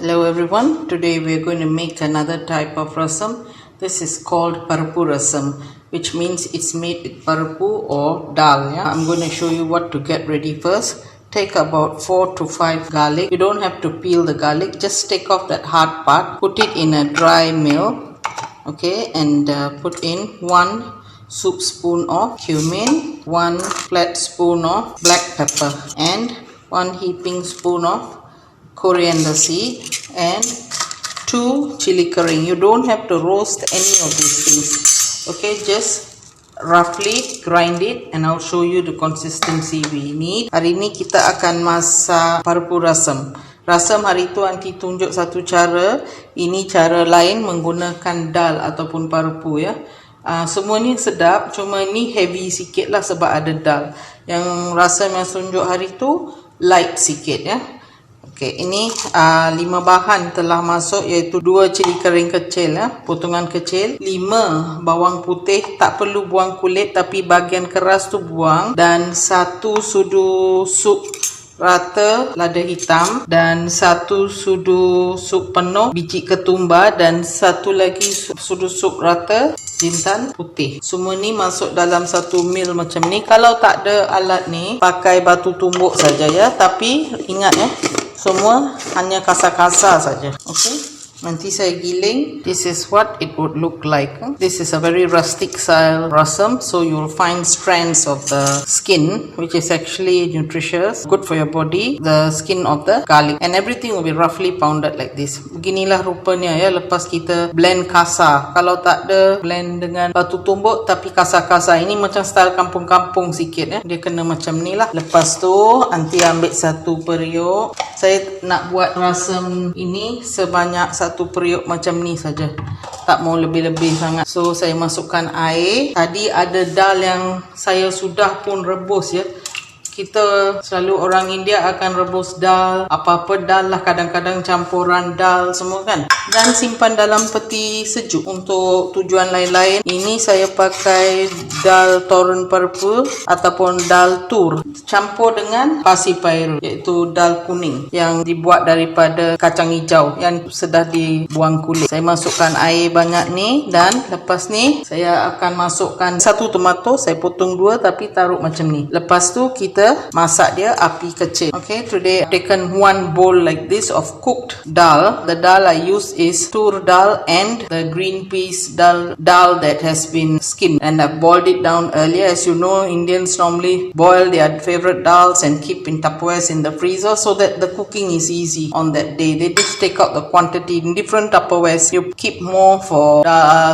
Hello everyone, today we are going to make another type of rasam. This is called Parapu Rasam, which means it's made with parapu or dhall. Yeah? I'm going to show you what to get ready first. Take about 4 to 5 garlic. You don't have to peel the garlic, just take off that hard part, put it in a dry mill, okay, and put in 1 soup spoon of cumin, 1 flat spoon of black pepper, and 1 heaping spoon of coriander seed, and 2 chili kering. You don't have to roast any of these things, okay, just roughly grind it and I'll show you the consistency we need. Hari ini kita akan masak parapu rasam. Rasam hari itu aunty tunjuk satu cara, ini cara lain menggunakan dal ataupun parapu ya. Semuanya sedap, cuma ni heavy sikit lah sebab ada dal. Yang rasam yang tunjuk hari itu light sikit ya. Okey, ini 5 bahan telah masuk, iaitu 2 cili kering kecil ya, potongan kecil, 5 bawang putih, tak perlu buang kulit tapi bahagian keras tu buang, dan 1 sudu sup rata lada hitam, dan 1 sudu sup penuh biji ketumbar, dan 1 lagi sudu sup rata jintan putih. Semua ni masuk dalam 1 mil macam ni. Kalau tak ada alat ni, pakai batu tumbuk saja ya, tapi ingat ya, semua hanya kasar-kasar saja. Okay, nanti saya giling. This is what it would look like. This is a very rustic style rasam, so you will find strands of the skin, which is actually nutritious, good for your body, the skin of the garlic, and everything will be roughly pounded like this. Beginilah rupanya ya, lepas kita blend kasar. Kalau tak ada, blend dengan batu tumbuk tapi kasar-kasar. Ini macam style kampung-kampung sikit ya, dia kena macam ni lah. Lepas tu aunty ambil 1 periuk. Saya nak buat rasam ini sebanyak 1 periuk macam ni saja, tak mau lebih-lebih sangat. So saya masukkan air. Tadi ada dal yang saya sudah pun rebus ya. Kita selalu orang India akan rebus dal, apa-apa dal lah, kadang-kadang campuran dal semua kan, dan simpan dalam peti sejuk untuk tujuan lain-lain. Ini saya pakai dal toren parapu ataupun dal tur campur dengan pasir pairu, iaitu dal kuning yang dibuat daripada kacang hijau yang sudah dibuang kulit. Saya masukkan air banyak ni, dan lepas ni saya akan masukkan 1 tomato, saya potong 2 tapi taruh macam ni. Lepas tu kita masak dia api kecil. Okay, today I've taken 1 bowl like this of cooked dal. The dal I use is tur dal and the green peas dal that has been skimmed, and I've boiled it down earlier. As you know, Indians normally boil their favorite dals and keep in Tupperwares in the freezer so that the cooking is easy on that day. They just take out the quantity in different Tupperwares. You keep more for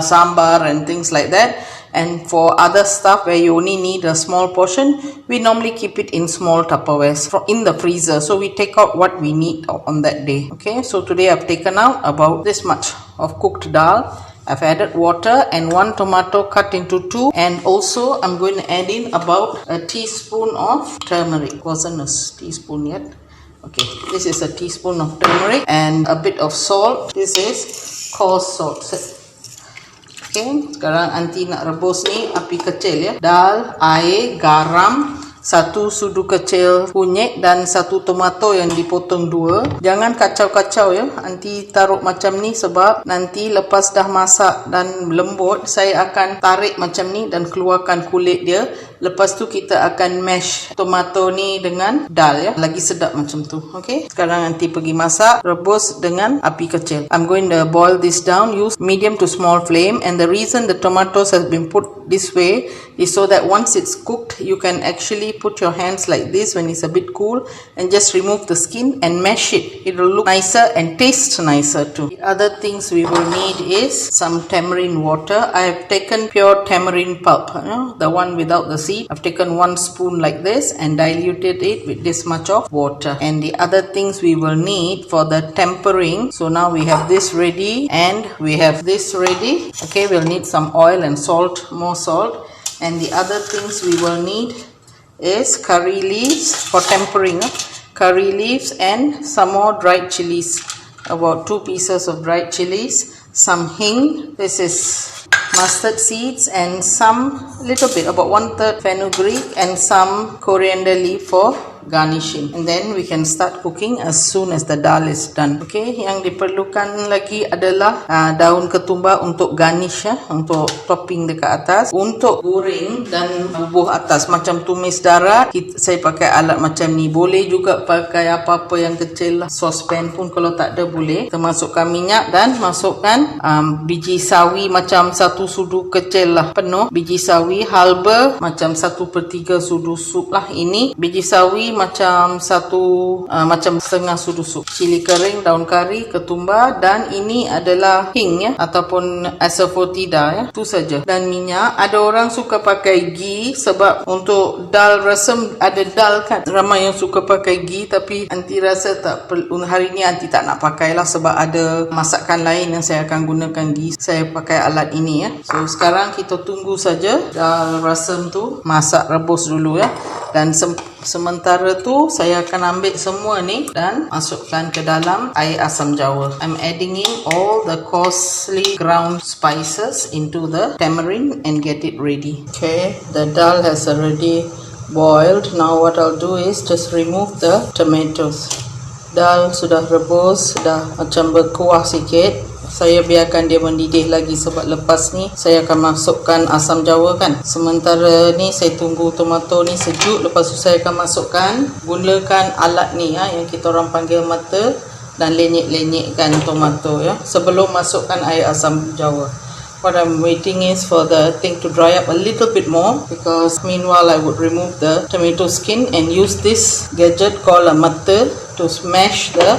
sambar and things like that. And for other stuff where you only need a small portion, we normally keep it in small Tupperwares in the freezer. So we take out what we need on that day. Okay, so today I've taken out about this much of cooked dal. I've added water and 1 tomato cut into 2, and also I'm going to add in about a teaspoon of turmeric. Wasn't a teaspoon yet. Okay, this is a teaspoon of turmeric and a bit of salt. This is coarse salt. Okay, sekarang aunty nak rebus ni api kecil ya. Dal, air, garam, 1 sudu kecil kunyit, dan 1 tomato yang dipotong 2. Jangan kacau-kacau ya, aunty taruh macam ni sebab nanti lepas dah masak dan lembut, saya akan tarik macam ni dan keluarkan kulit dia. Lepas tu kita akan mash tomato ni dengan dal ya, lagi sedap macam tu. Okay, sekarang aunty pergi masak, rebus dengan api kecil. I'm going to boil this down, use medium to small flame, and the reason the tomatoes has been put this way is so that once it's cooked, you can actually put your hands like this when it's a bit cool and just remove the skin and mash it. It will look nicer and taste nicer too. The other things we will need is some tamarind water. I have taken pure tamarind pulp, the one without the seed. I've taken 1 spoon like this and diluted it with this much of water. And the other things we will need for the tempering, so now we have this ready and we have this ready. Okay, we'll need some oil and salt, more salt. And the other things we will need is curry leaves for tempering, curry leaves, and some more dried chilies, about 2 pieces of dried chilies, some hing, this is mustard seeds, and some little bit, about 1/3 fenugreek, and some coriander leaf for garnishing, and then we can start cooking as soon as the dal is done. Okay, yang diperlukan lagi adalah daun ketumbar untuk garnish ya, untuk topping dekat atas. Untuk goreng dan bubuh atas macam tumis darat, saya pakai alat macam ni. Boleh juga pakai apa-apa yang kecil lah, saucepan pun kalau tak ada boleh. Kita masukkan minyak dan masukkan biji sawi macam 1 sudu kecil lah penuh. Biji sawi halba macam 1/3 sudu sup lah. Ini biji sawi macam macam setengah sudu sup. Cili kering, daun kari, ketumbar, dan ini adalah hing ya, ataupun asafoetida ya. Itu saja. Dan minyak. Ada orang suka pakai ghee sebab untuk dal rasam ada dal kan. Ramai yang suka pakai ghee, tapi anti rasa tak perlu. Hari ni anti tak nak pakai lah sebab ada masakan lain yang saya akan gunakan ghee. Saya pakai alat ini ya. So sekarang kita tunggu saja dal rasam tu masak, rebus dulu ya. Dan sementara tu saya akan ambil semua ni dan masukkan ke dalam air asam jawa. I'm adding in all the coarsely ground spices into the tamarind and get it ready. Okay, the dal has already boiled. Now what I'll do is just remove the tomatoes. Dal sudah rebus, sudah macam berkuah sikit. Saya biarkan dia mendidih lagi sebab lepas ni saya akan masukkan asam jawa kan. Sementara ni saya tunggu tomato ni sejuk. Lepas tu saya akan masukkan, gunakan alat ni ya, yang kita orang panggil mata, dan lenyek-lenyekkan tomato ya sebelum masukkan air asam jawa. What I'm waiting is for the thing to dry up a little bit more, because meanwhile I would remove the tomato skin and use this gadget called a mata to smash the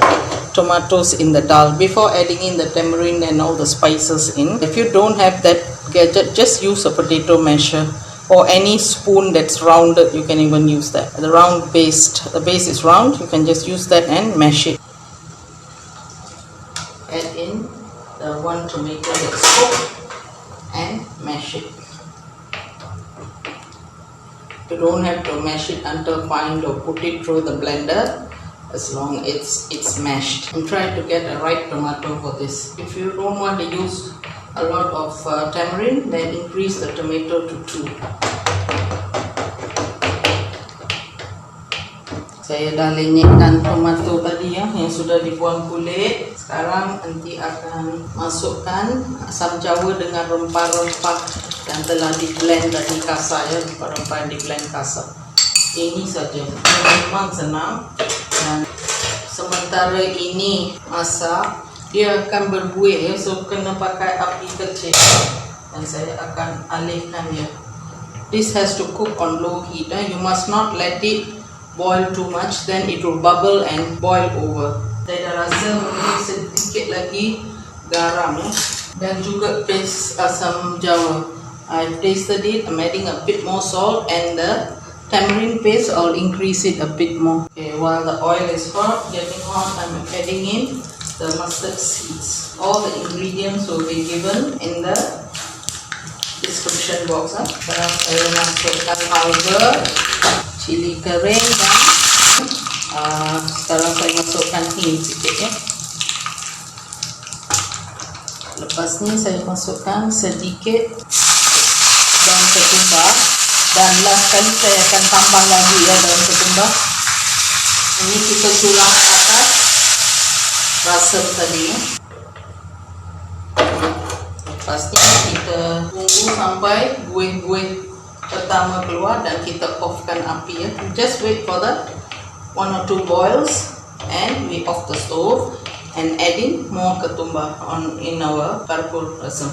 tomatoes in the dal before adding in the tamarind and all the spices in. If you don't have that gadget, just use a potato masher or any spoon that's rounded. You can even use that. The base is round. You can just use that and mash it. Add in the 1 tomato that's cooked and mash it. You don't have to mash it until fine or put it through the blender, as long as it's mashed. And try to get a ripe tomato for this. If you don't want to use a lot of tamarind, then increase the tomato to 2. Saya dah lenyekkan tomato tadi ya, yang sudah dibuang kulit. Sekarang nanti akan masukkan asam jawa dengan rempah-rempah yang telah di blend tadi kasar ya, rempah-rempah yang di blend kasar. Ini saja, memang senang. Dan sementara ini masak, dia akan berbuih ya, so kena pakai api kecil. Dan saya akan alihkan dia. This has to cook on low heat. You must not let it boil too much, then it will bubble and boil over. Saya dah rasa mungkin sedikit lagi garam ya, dan juga paste asam jawa. I've tasted it. I'm adding a bit more salt, and the tamarind paste I'll increase it a bit more. Okay, while the oil is getting hot, I'm adding in the mustard seeds. All the ingredients will be given in the description box. Sekarang saya masukkan halba, cili kering, dan sekarang saya masukkan hing sikit ya. Lepas ni saya masukkan sedikit daun ketumbar, dan last kali saya akan tambah lagi ya daun ketumbar. Ini kita tulang atas rasam tadi ya. Lepas ni kita tunggu sampai buih-buih pertama keluar dan kita offkan api ya. Just wait for the 1 or 2 boils and we off the stove and add in more ketumbar in our Parapu Rasam.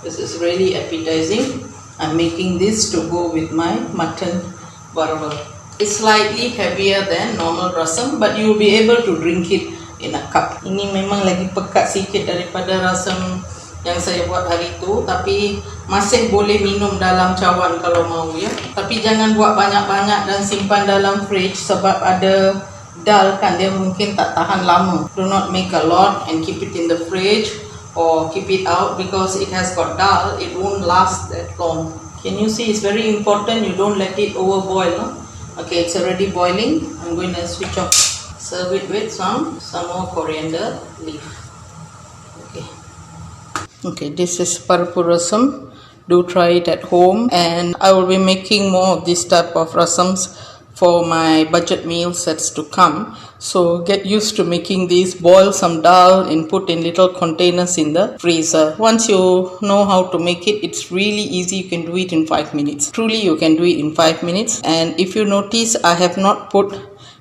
This is really appetizing. I'm making this to go with my mutton barwal. It's slightly heavier than normal rasam, but you will be able to drink it in a cup. Ini memang lagi pekat sikit daripada rasam yang saya buat hari itu, tapi masih boleh minum dalam cawan kalau mau ya. Tapi jangan buat banyak-banyak dan simpan dalam fridge sebab ada dal kan, dia mungkin tak tahan lama. Do not make a lot and keep it in the fridge or keep it out, because it has got dal, it won't last that long. Can you see? It's very important you don't let it overboil. No? Okay, it's already boiling. I'm going to switch off. Serve it with some more coriander leaf. Okay, this is Parapu Rasam. Do try it at home, and I will be making more of this type of rasams for my budget meal sets to come. So get used to making these. Boil some dal and put in little containers in the freezer. Once you know how to make it, it's really easy. You can do it in 5 minutes. Truly, you can do it in 5 minutes. And if you notice, I have not put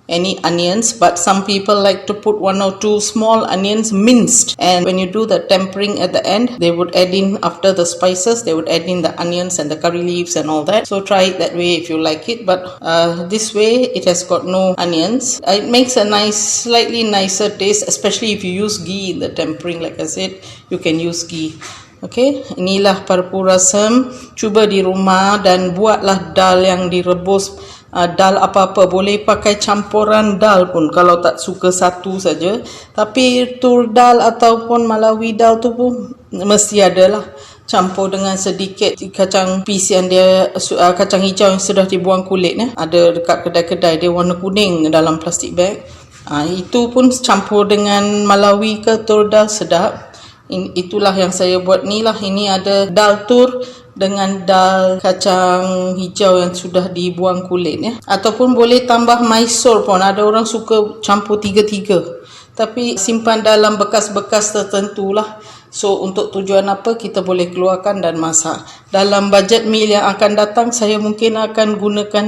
any onions, but some people like to put 1 or 2 small onions minced, and when you do the tempering at the end, they would add in, after the spices, they would add in the onions and the curry leaves and all that. So try it that way if you like it, but this way it has got no onions. It makes a nice, slightly nicer taste, especially if you use ghee in the tempering. Like I said, you can use ghee. Okay, inilah Parapu Rasam. Cuba di rumah dan buatlah dal yang direbus. Dal apa-apa, boleh pakai campuran dal pun kalau tak suka satu saja, tapi tur dal ataupun malawi dal tu pun mesti ada lah, campur dengan sedikit kacang pis yang dia kacang hijau yang sudah dibuang kulit, ada dekat kedai-kedai, dia warna kuning dalam plastik bag. Itu pun campur dengan malawi ke tur dal, sedap. Itulah yang saya buat ni lah. Ini ada dal tur dengan dal kacang hijau yang sudah dibuang kulit, ataupun boleh tambah maisur pun. Ada orang suka campur tiga-tiga, tapi simpan dalam bekas-bekas tertentu lah. So untuk tujuan apa, kita boleh keluarkan dan masak. Dalam budget meal yang akan datang, saya mungkin akan gunakan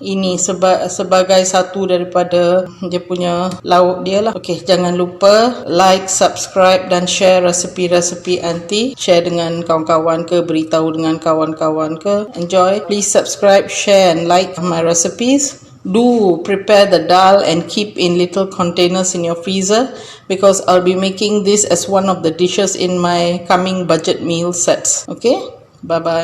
ini sebagai satu daripada dia punya lauk dia lah. Okay, jangan lupa like, subscribe dan share resepi-resepi aunty. Share dengan kawan-kawan ke, beritahu dengan kawan-kawan ke. Enjoy. Please subscribe, share and like my recipes. Do prepare the dal and keep in little containers in your freezer, because I'll be making this as one of the dishes in my coming budget meal sets. Okay, bye bye.